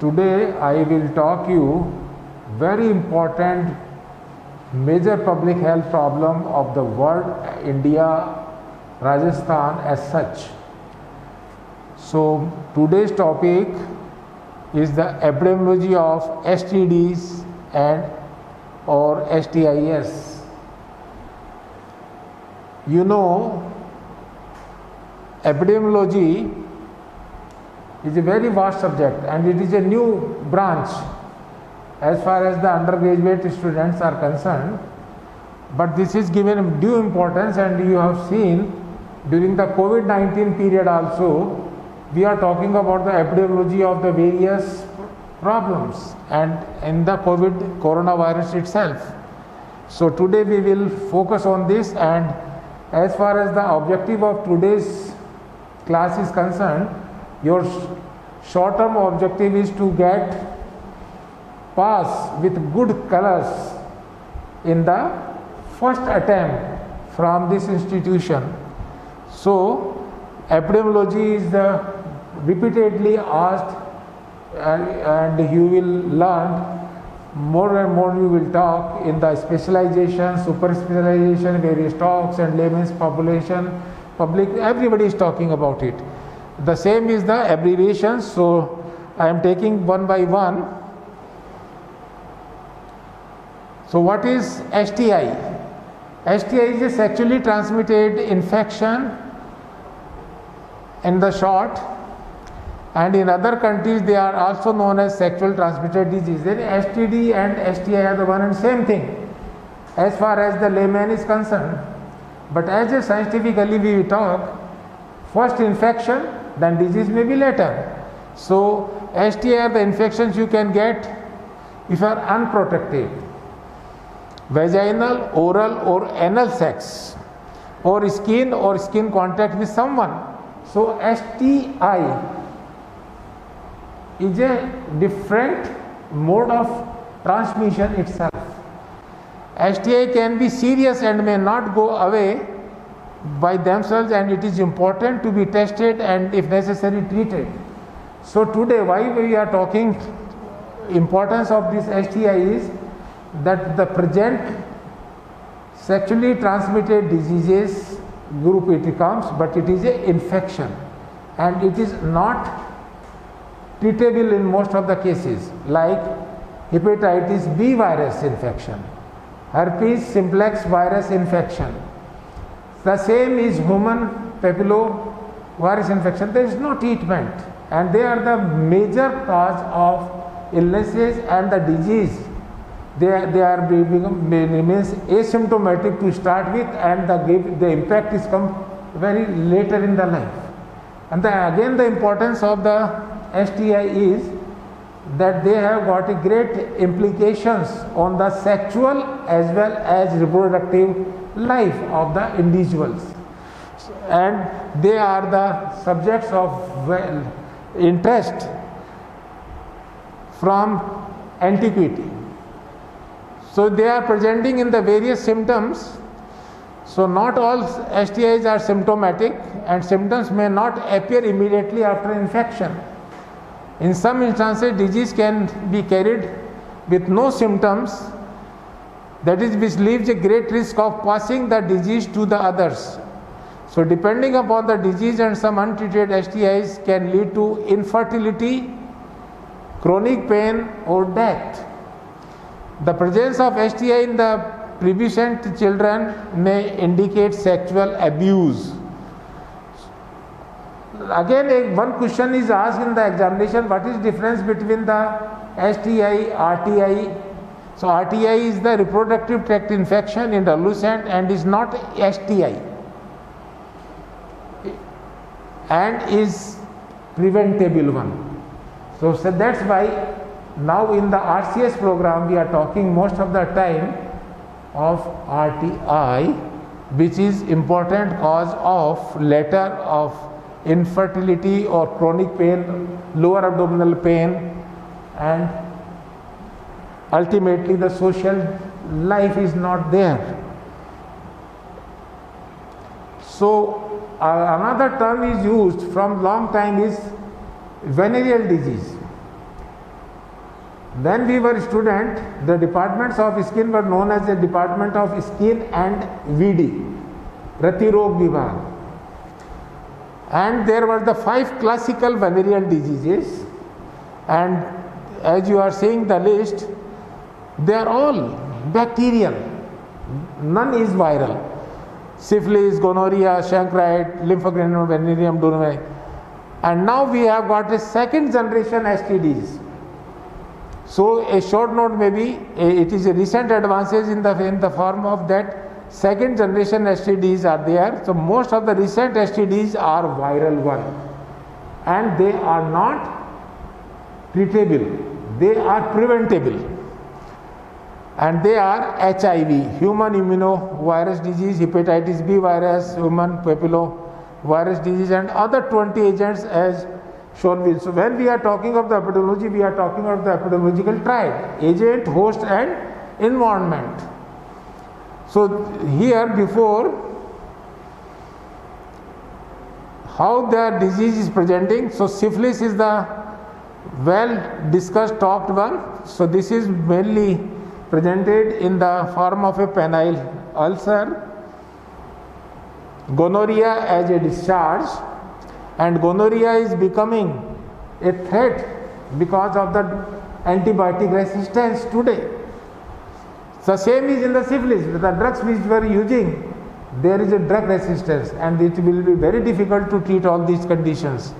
Today I will talk you very important major public health problem of the world, India, Rajasthan as such. So today's topic is the epidemiology of STDs and or STIs. You know, epidemiology is a very vast subject and it is a new branch as far as the undergraduate students are concerned, but this is given due importance, and you have seen during the COVID-19 period also we are talking about the epidemiology of the various problems and in the coronavirus itself. So today we will focus on this, and as far as the objective of today's class is concerned, your short-term objective is to get pass with good colors in the first attempt from this institution. So epidemiology is the repeatedly asked, and you will learn more and more. You will talk in the specialization, super specialization, various talks, and layman's population, public, everybody is talking about it. The same is the abbreviations, so I am taking one by one. So what is STI? STI is a sexually transmitted infection in the short, and in other countries they are also known as sexual transmitted disease. Then STD and STI are the one and same thing as far as the layman is concerned. But as a scientifically we talk, first infection, then disease may be later. So STI are the infections you can get if you are unprotected. Vaginal, oral or anal sex, or skin contact with someone. So STI is a different mode of transmission itself. STI can be serious and may not go away by themselves, and it is important to be tested and if necessary treated. So today why we are talking importance of this STI is that the present sexually transmitted diseases group it comes, but it is a infection and it is not treatable in most of the cases, like hepatitis B virus infection, herpes simplex virus infection. The same is human papillomavirus infection. There is no treatment, and they are the major cause of illnesses and the disease. They remains asymptomatic to start with, and the impact is come very later in the life. And again the importance of the STI is that they have got a great implications on the sexual as well as reproductive life of the individuals, and they are the subjects of interest from antiquity. So they are presenting in the various symptoms. So not all STIs are symptomatic, and symptoms may not appear immediately after infection. In some instances disease can be carried with no symptoms, that is, which leaves a great risk of passing the disease to the others. So depending upon the disease, and some untreated STIs can lead to infertility, chronic pain or death. The presence of STI in the pubescent children may indicate sexual abuse. Again, one question is asked in the examination: what is difference between the STI, RTI? So RTI is the reproductive tract infection in adolescent and is not STI, and is preventable one. So that's why now in the RCS program we are talking most of the time of RTI, which is important cause of later of infertility or chronic pain, lower abdominal pain, and ultimately the social life is not there. So another term is used from long time is venereal disease. When we were student, the departments of skin were known as the Department of Skin and VD, Pratirog Vibhag. And there were the 5 classical venereal diseases, and as you are seeing the list, they are all bacterial, none is viral. Syphilis, gonorrhea, chancroid, lymphogranuloma, venereum, durumei. And now we have got a second generation STDs. So a short note may be, it is a recent advances in the form of that second generation STDs are there. So most of the recent STDs are viral one, and they are not treatable, they are preventable, and they are HIV, human immunovirus disease, hepatitis B virus, human papillovirus disease, and other 20 agents as shown with. So when we are talking of the epidemiology, we are talking of the epidemiological triad: agent, host, and environment. So here before, how the disease is presenting. So syphilis is the well discussed talked one. So this is mainly presented in the form of a penile ulcer. Gonorrhea as a discharge, and gonorrhea is becoming a threat because of the antibiotic resistance today. The same is in the syphilis. With the drugs which we are using, there is a drug resistance, and it will be very difficult to treat all these conditions.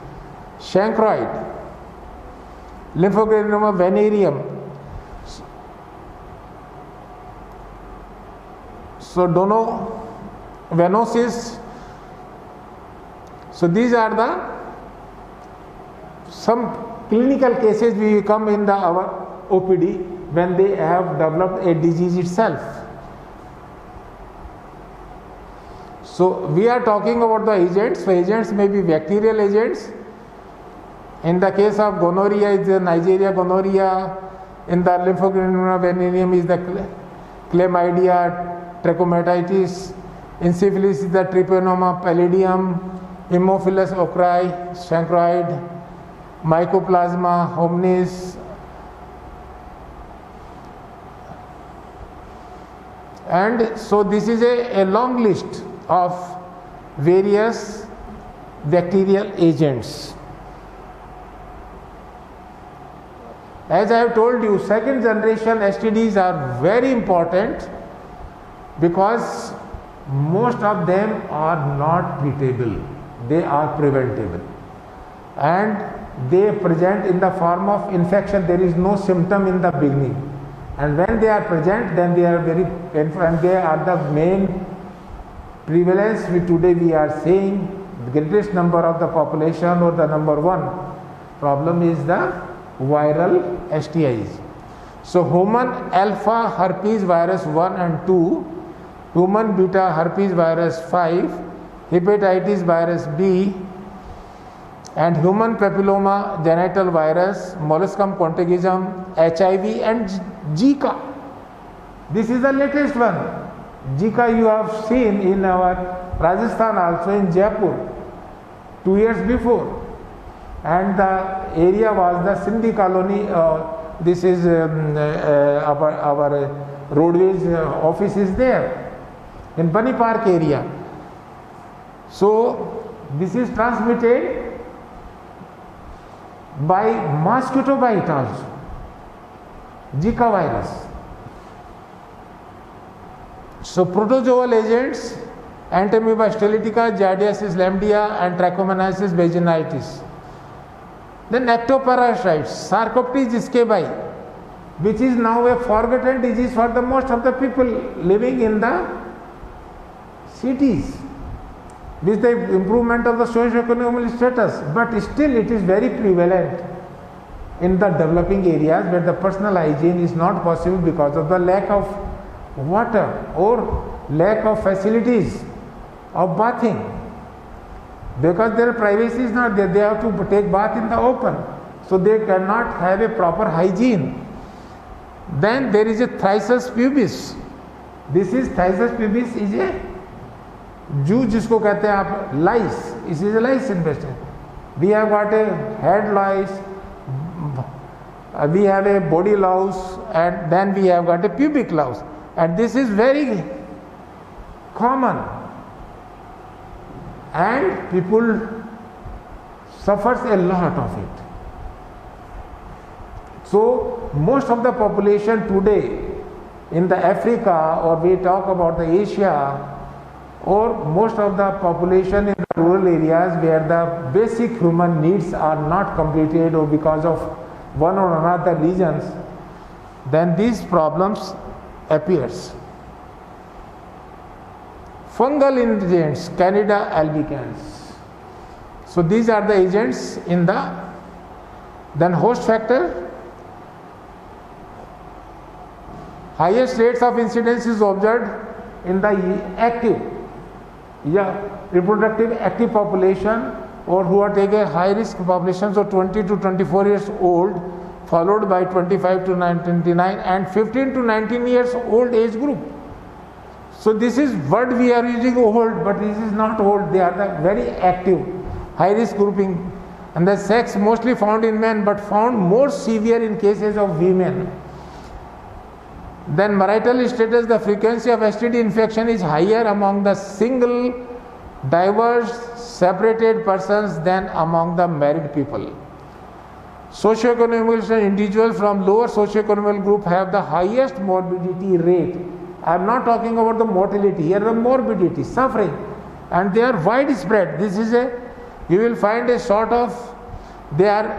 Chancroid, lymphogranuloma, venereum. So venosis. So these are the some clinical cases we come in our OPD when they have developed a disease itself. So we are talking about the agents. So agents may be bacterial agents. In the case of gonorrhea is the Neisseria gonorrhea. In the lymphogranuloma venereum is the chlamydia trachomatis. In syphilis is the Treponema pallidum, Haemophilus ocri, chancroid, Mycoplasma hominis, and so this is a long list of various bacterial agents. As I have told you, second generation STDs are very important because most of them are not treatable, they are preventable, and they present in the form of infection. There is no symptom in the beginning, and when they are present, then they are very painful, and they are the main prevalence. Today we are saying the greatest number of the population, or the number one problem is the viral STIs. So human alpha herpes virus 1 and 2, human beta herpes virus 5, hepatitis virus B, and human papilloma genital virus, molluscum contagiosum, HIV, and Zika. This is the latest one. Zika you have seen in our Rajasthan, also in Jaipur 2 years before, and the area was the Sindhi colony. This is our roadways office is there in Bunny Park area. So this is transmitted by mosquito bite also, Zika virus. So protozoal agents: Entamoeba stylitica, Giardiasis lambdia, and Trichomoniasis vaginitis. Then ectoparasites, Sarcoptes giskebii, which is now a forgotten disease for the most of the people living in the cities with the improvement of the socio-economic status, but still it is very prevalent in the developing areas where the personal hygiene is not possible because of the lack of water or lack of facilities of bathing, because their privacy is not there. They have to take bath in the open, so they cannot have a proper hygiene. Then there is a Thyrsus pubis. This is Thyrsus pubis is a जू जिसको कहते हैं आप lice, this is lice infestation. We have got a head lice, we have a body louse, and then we have got a pubic louse, and this is very common, and people suffers a lot of it. So most of the population today in the Africa, or we talk about the Asia, or most of the population in the rural areas where the basic human needs are not completed, or because of one or another reasons, then these problems appears. Fungal agents, Candida albicans. So these are the agents in the, then host factor. Highest rates of incidence is observed in the active, reproductive active population, or who are taking high risk populations of 20 to 24 years old, followed by 25 to 29 and 15 to 19 years old age group. So this is word we are using old, but this is not old. They are the very active, high risk grouping, and the sex mostly found in men, but found more severe in cases of women. Then marital status, the frequency of STD infection is higher among the single, diverse, separated persons than among the married people. Socioeconomic individuals from lower socioeconomic group have the highest morbidity rate. I am not talking about the mortality, here the morbidity, suffering, and they are widespread. This is you will find a sort of, they are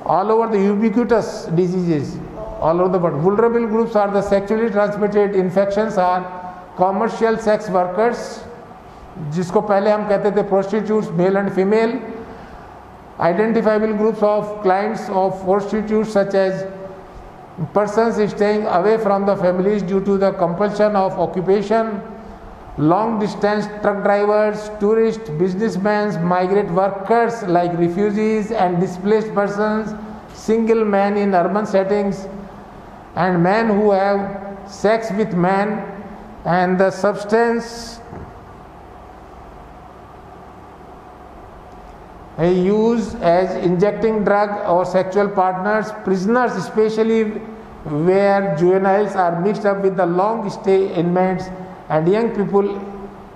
all over the ubiquitous diseases, all over the world. Vulnerable groups are the sexually transmitted infections are commercial sex workers, जिसको पहले हम कहते थे prostitutes, male and female. Identifiable groups of clients of prostitutes such as persons staying away from the families due to the compulsion of occupation, long distance truck drivers, tourists, businessmen, migrant workers like refugees and displaced persons, single men in urban settings, and men who have sex with men, and the substance use as injecting drug or sexual partners, prisoners especially where juveniles are mixed up with the long stay inmates, and young people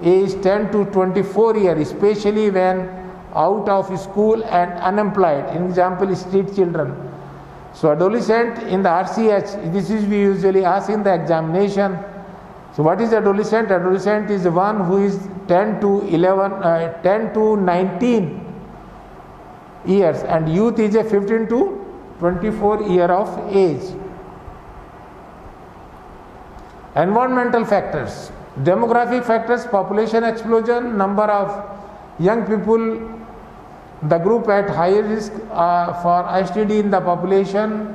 aged 10 to 24 years, especially when out of school and unemployed, in example street children. So adolescent in the RCH, this is we usually ask in the examination. So what is adolescent? Adolescent is the one who is 10 to 19 years, and youth is a 15 to 24 year of age. Environmental factors, demographic factors, population explosion, number of young people, the group at higher risk for STD in the population.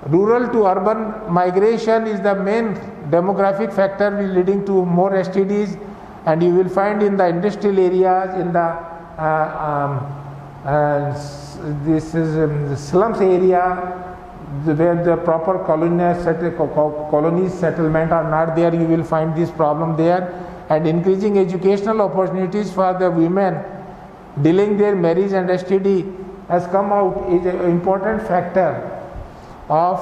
Rural to urban migration is the main demographic factor leading to more STDs, and you will find in the industrial areas, in the this is the slums area where the proper colonies settlement are not there, you will find this problem there. And increasing educational opportunities for the women, delaying their marriage and STD has come out is an important factor of.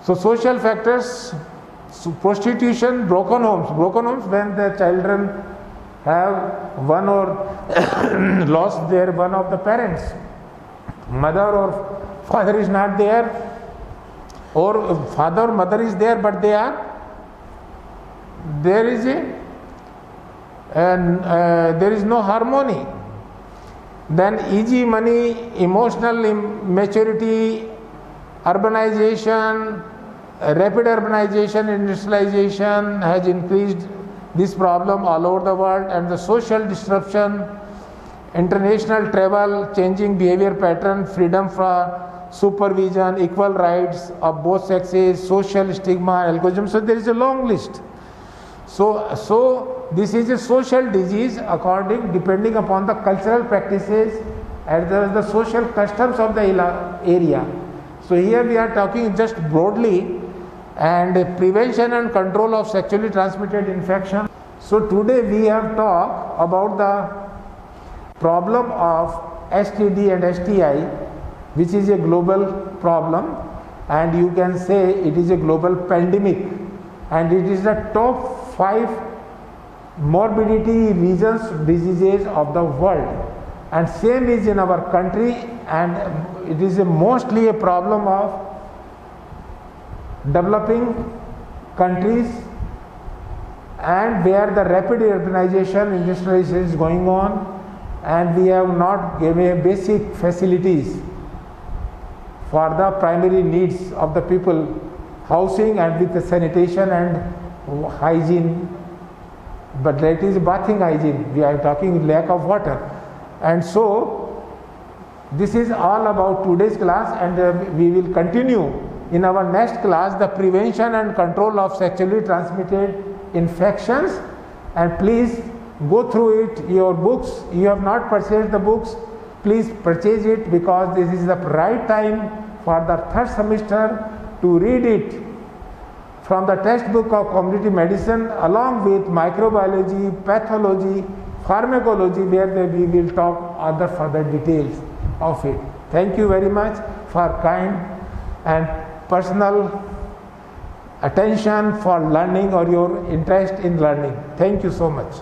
So social factors, prostitution, broken homes when the children have one or lost their one of the parents, mother or father is not there, or father or mother is there but there is no harmony. Then easy money, emotional immaturity, urbanization, rapid urbanization, industrialization has increased this problem all over the world, and the social disruption, international travel, changing behavior pattern, freedom for supervision, equal rights of both sexes, social stigma, alcoholism. So there is a long list. So this is a social disease depending upon the cultural practices as well as the social customs of the area. So here we are talking just broadly, and prevention and control of sexually transmitted infection. So today we have talked about the problem of STD and STI, which is a global problem, and you can say it is a global pandemic, and it is the top 5 morbidity reasons diseases of the world, and same is in our country, and it is mostly a problem of developing countries, and where the rapid urbanization, industrialization is going on, and we have not given basic facilities for the primary needs of the people, housing and with the sanitation and hygiene, but that is bathing hygiene, we are talking lack of water. And so this is all about today's class, and we will continue in our next class the prevention and control of sexually transmitted infections. And please go through it, your books. You have not purchased the books, please purchase it, because this is the right time for the 3rd semester to read it from the textbook of community medicine along with microbiology, pathology, pharmacology, where we will talk other further details of it. Thank you very much for kind and personal attention for learning or your interest in learning. Thank you so much.